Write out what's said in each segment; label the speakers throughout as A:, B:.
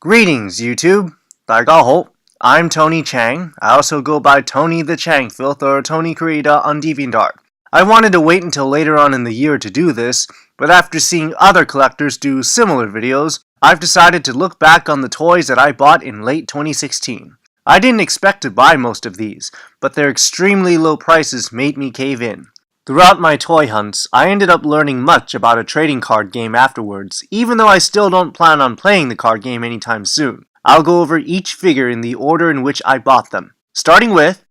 A: Greetings, YouTube! 大家好, I'm Tony Chang. I also go by Tony the Changfilth or Tony Creator on DeviantArt. I wanted to wait until later on in the year to do this, but after seeing other collectors do similar videos, I've decided to look back on the toys that I bought in late 2016. I didn't expect to buy most of these, but their extremely low prices made me cave in. Throughout my toy hunts, I ended up learning much about a trading card game afterwards, even though I still don't plan on playing the card game anytime soon. I'll go over each figure in the order in which I bought them, starting with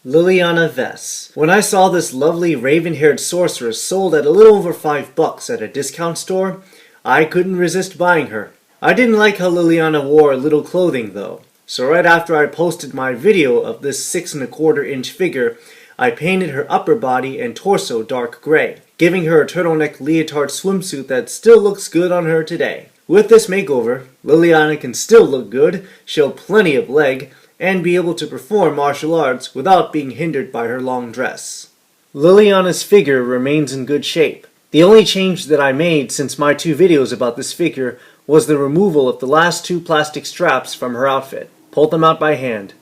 A: Liliana Vess. When I saw this lovely raven-haired sorceress sold at a little over $5 at a discount store, I couldn't resist buying her. I didn't like how Liliana wore little clothing though, so right after I posted my video of this 6 1/4 inch figure, I painted her upper body and torso dark gray, giving her a turtleneck leotard swimsuit that still looks good on her today. With this makeover, Liliana can still look good, show plenty of leg, and be able to perform martial arts without being hindered by her long dress. Liliana's figure remains in good shape. The only change that I made since my 2 videos about this figure was the removal of the last 2 plastic straps from her outfit. Pulled them out by hand.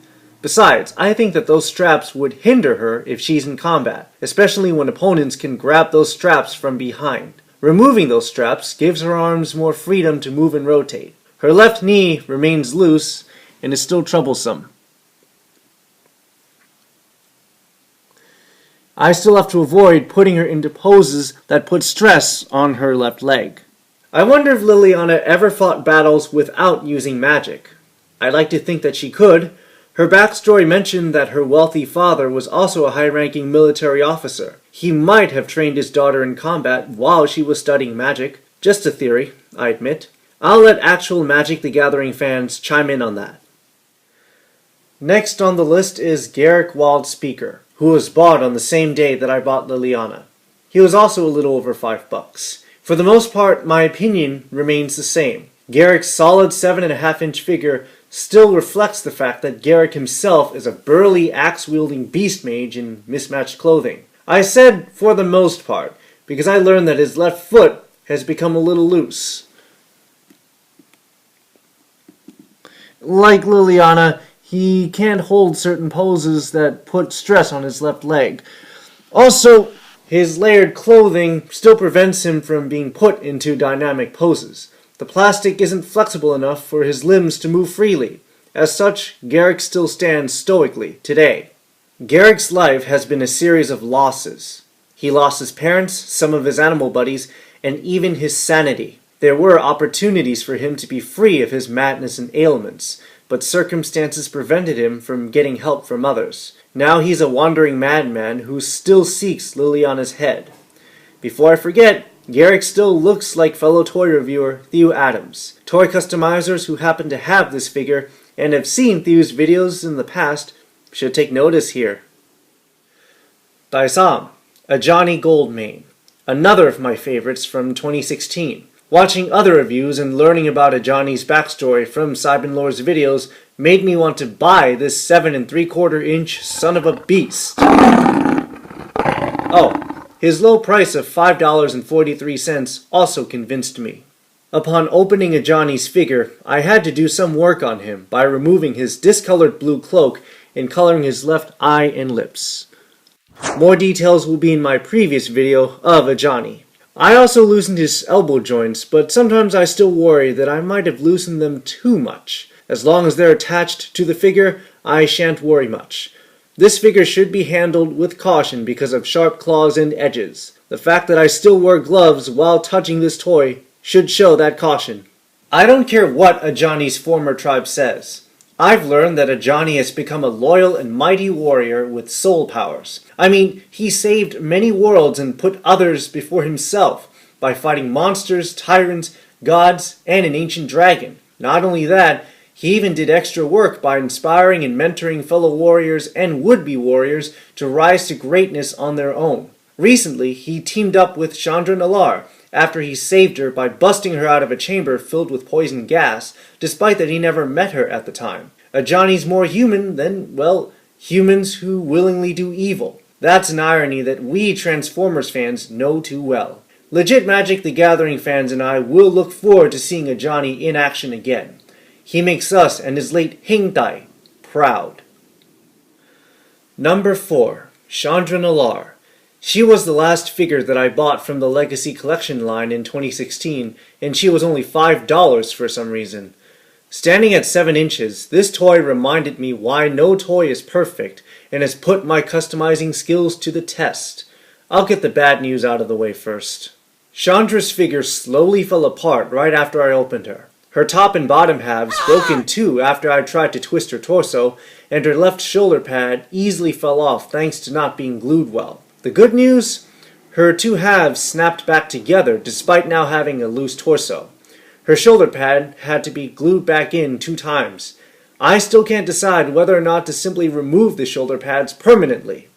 A: Besides, I think that those straps would hinder her if she's in combat, especially when opponents can grab those straps from behind. Removing those straps gives her arms more freedom to move and rotate. Her left knee remains loose and is still troublesome. I still have to avoid putting her into poses that put stress on her left leg. I wonder if Liliana ever fought battles without using magic. I'd like to think that she could. Her backstory mentioned that her wealthy father was also a high-ranking military officer. He might have trained his daughter in combat while she was studying magic. Just a theory, I admit. I'll let actual Magic the Gathering fans chime in on that. Next on the list is Garruk Wildspeaker, who was bought on the same day that I bought Liliana. He was also a little over $5. For the most part, my opinion remains the same. Garruk's solid 7 1/2 inch figure still reflects the fact that Garruk himself is a burly axe-wielding beast mage in mismatched clothing. I said for the most part, because I learned that his left foot has become a little loose. Like Liliana, he can't hold certain poses that put stress on his left leg. Also, his layered clothing still prevents him from being put into dynamic poses. The plastic isn't flexible enough for his limbs to move freely. As such, Garruk still stands stoically today. Garruk's life has been a series of losses. He lost his parents, some of his animal buddies, and even his sanity. There were opportunities for him to be free of his madness and ailments, but circumstances prevented him from getting help from others. Now he's a wandering madman who still seeks Liliana's head. Before I forget, Garruk still looks like fellow toy reviewer Theo Adams. Toy customizers who happen to have this figure and have seen Theo's videos in the past should take notice here. Daisam, Ajani Goldmane, another of my favorites from 2016. Watching other reviews and learning about Ajani's backstory from Cybenlore's videos made me want to buy this 7 3/4 inch son of a beast. Oh, his low price of $5.43 also convinced me. Upon opening Ajani's figure, I had to do some work on him by removing his discolored blue cloak and coloring his left eye and lips. More details will be in my previous video of Ajani. I also loosened his elbow joints, but sometimes I still worry that I might have loosened them too much. As long as they're attached to the figure, I shan't worry much. This figure should be handled with caution because of sharp claws and edges. The fact that I still wear gloves while touching this toy should show that caution. I don't care what Ajani's former tribe says. I've learned that Ajani has become a loyal and mighty warrior with soul powers. I mean, he saved many worlds and put others before himself by fighting monsters, tyrants, gods, and an ancient dragon. Not only that, he even did extra work by inspiring and mentoring fellow warriors and would-be warriors to rise to greatness on their own. Recently, he teamed up with Chandra Nalaar after he saved her by busting her out of a chamber filled with poison gas, despite that he never met her at the time. Ajani's more human than, well, humans who willingly do evil. That's an irony that we Transformers fans know too well. Legit Magic the Gathering fans and I will look forward to seeing Ajani in action again. He makes us and his late Hingdai proud. Number 4. Chandra Nalaar. She was the last figure that I bought from the Legacy Collection line in 2016, and she was only $5 for some reason. Standing at 7 inches, this toy reminded me why no toy is perfect, and has put my customizing skills to the test. I'll get the bad news out of the way first. Chandra's figure slowly fell apart right after I opened her. Her top and bottom halves broke in two after I tried to twist her torso, and her left shoulder pad easily fell off thanks to not being glued well. The good news? Her two halves snapped back together despite now having a loose torso. Her shoulder pad had to be glued back in 2 times. I still can't decide whether or not to simply remove the shoulder pads permanently.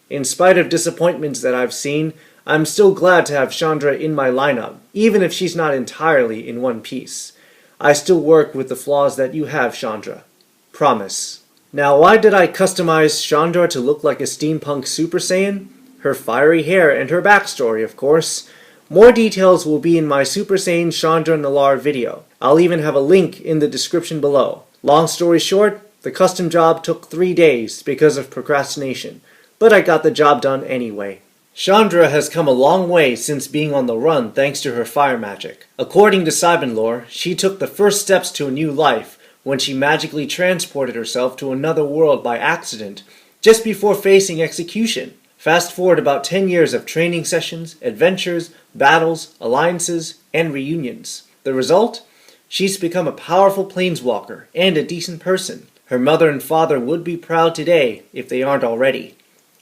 A: In spite of disappointments that I've seen, I'm still glad to have Chandra in my lineup, even if she's not entirely in one piece. I still work with the flaws that you have, Chandra. Promise. Now, why did I customize Chandra to look like a steampunk Super Saiyan? Her fiery hair and her backstory, of course. More details will be in my Super Saiyan Chandra Nalaar video. I'll even have a link in the description below. Long story short, the custom job took 3 days because of procrastination, but I got the job done anyway. Chandra has come a long way since being on the run thanks to her fire magic. According to Cybin lore, she took the first steps to a new life when she magically transported herself to another world by accident, just before facing execution. Fast forward about 10 years of training sessions, adventures, battles, alliances, and reunions. The result? She's become a powerful planeswalker and a decent person. Her mother and father would be proud today if they aren't already.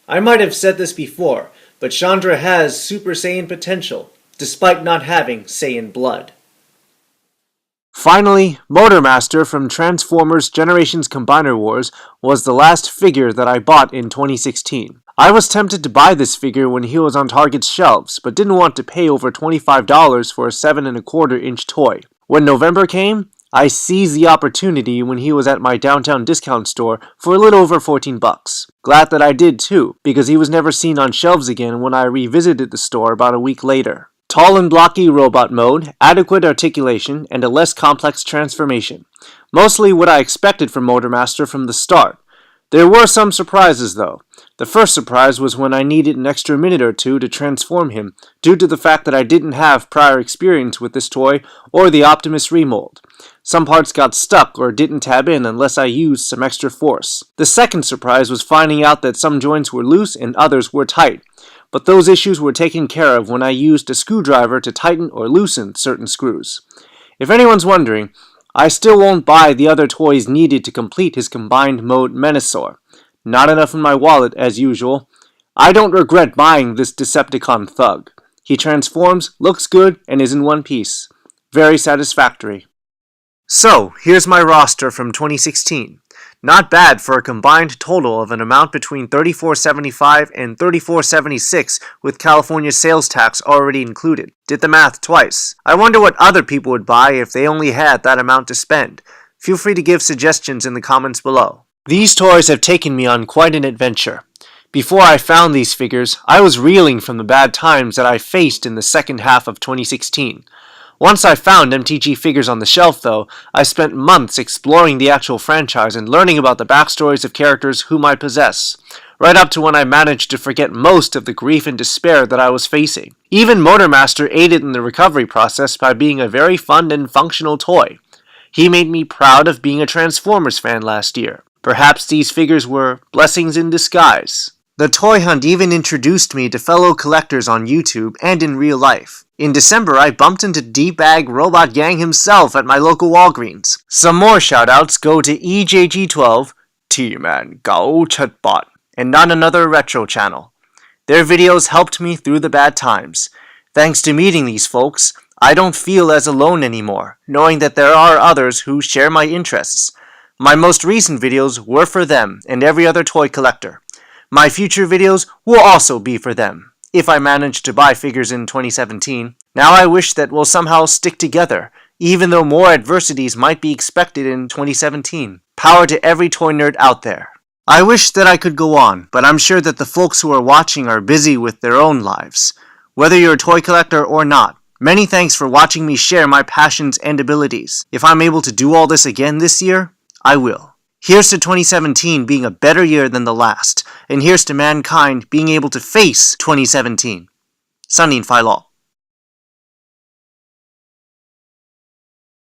A: I might have said this before, but Chandra has Super Saiyan potential, despite not having Saiyan blood. Finally, Motormaster from Transformers Generations Combiner Wars was the last figure that I bought in 2016. I was tempted to buy this figure when he was on Target's shelves, but didn't want to pay over $25 for a 7¼ inch toy. When November came, I seized the opportunity when he was at my downtown discount store for a little over $14. Glad that I did too, because he was never seen on shelves again when I revisited the store about a week later. Tall and blocky robot mode, adequate articulation, and a less complex transformation. Mostly what I expected from Motormaster from the start. There were some surprises though. The first surprise was when I needed an extra minute or two to transform him, due to the fact that I didn't have prior experience with this toy or the Optimus remold. Some parts got stuck or didn't tab in unless I used some extra force. The second surprise was finding out that some joints were loose and others were tight, but those issues were taken care of when I used a screwdriver to tighten or loosen certain screws. If anyone's wondering, I still won't buy the other toys needed to complete his combined mode Menasor. Not enough in my wallet, as usual. I don't regret buying this Decepticon thug. He transforms, looks good, and is in one piece. Very satisfactory. So, here's my roster from 2016. Not bad for a combined total of an amount between $34.75 and $34.76 with California sales tax already included. Did the math twice. I wonder what other people would buy if they only had that amount to spend. Feel free to give suggestions in the comments below. These toys have taken me on quite an adventure. Before I found these figures, I was reeling from the bad times that I faced in the second half of 2016. Once I found MTG figures on the shelf, though, I spent months exploring the actual franchise and learning about the backstories of characters whom I possess, right up to when I managed to forget most of the grief and despair that I was facing. Even Motormaster aided in the recovery process by being a very fun and functional toy. He made me proud of being a Transformers fan last year. Perhaps these figures were blessings in disguise. The toy hunt even introduced me to fellow collectors on YouTube and in real life. In December, I bumped into D-Bag Robot Gang himself at my local Walgreens. Some more shoutouts go to EJG12, T-Man Gao Chatbot, and Not Another Retro channel. Their videos helped me through the bad times. Thanks to meeting these folks, I don't feel as alone anymore, knowing that there are others who share my interests. My most recent videos were for them and every other toy collector. My future videos will also be for them, if I manage to buy figures in 2017. Now I wish that we'll somehow stick together, even though more adversities might be expected in 2017. Power to every toy nerd out there. I wish that I could go on, but I'm sure that the folks who are watching are busy with their own lives. Whether you're a toy collector or not, Many thanks for watching me share my passions and abilities. If I'm able to do all this again this year, I will. Here's to 2017 being a better year than the last, and here's to mankind being able to face 2017. Sunny and Philo.